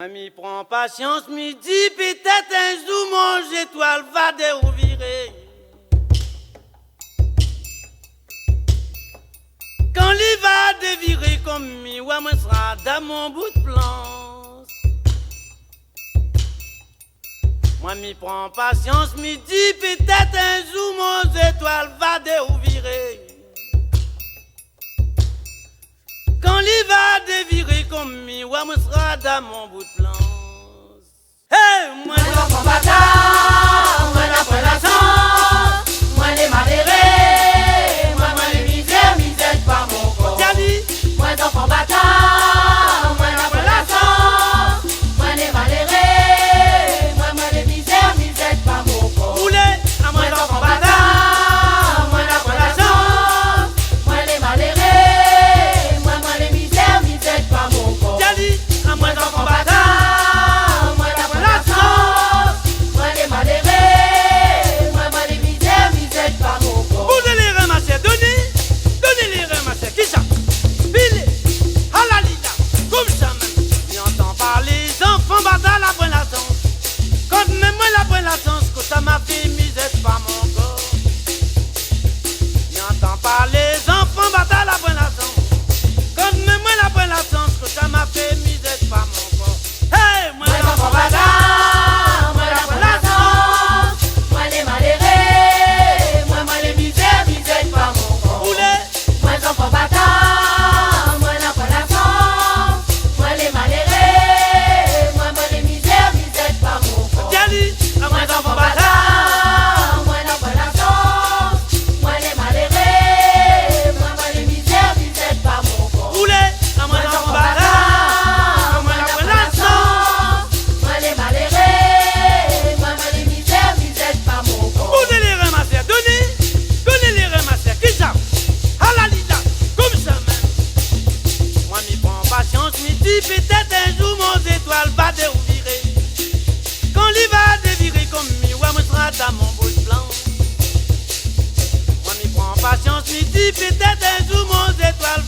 Ami, prends patience, midi, peut-être un jour mon étoile va dérouvirer. Quand il va dévirer comme moi, moi sera dans mon bout de planche. Moi, m'y prends patience, midi, peut-être un jour mon étoile va dérouvirer. Quand il va dévirer comme moi, moi sera dans mon bout de planche. Hey, moi, l'enfant bâtard, moi la poilasson, moi les malheureux, moi les misères, misère par mon corps. Moi l'enfant bâtard, moi la poilasson, moi les malheureux, moi les misères, misère par mon corps. Moi l'enfant bâtard, moi la poilasson, moi les malheureux, moi les misères, misère par mon corps. Moi l'enfant bâtard. Ça m'a fait misère par mon corps. J'entends pas les enfants battre la bonne laçon. Quand même moi la bonne laçon, que ça m'a fait misère par mon corps. Hey, moi l'enfant bâtard, moi la bonne laçon, moi les malheureux, moi les misères, misère par mon corps. Moi l'enfant bâtard, moi la bonne laçon, moi les malheureux, moi les misères, misère par mon corps. Moi l'enfant bâtard. Peut-être un jour mon étoile va dérouvirer. Quand il va dévirer comme moi, moi sera dans mon bout de blanc. Moi m'y prends patience, midi, peut-être un jour mon étoile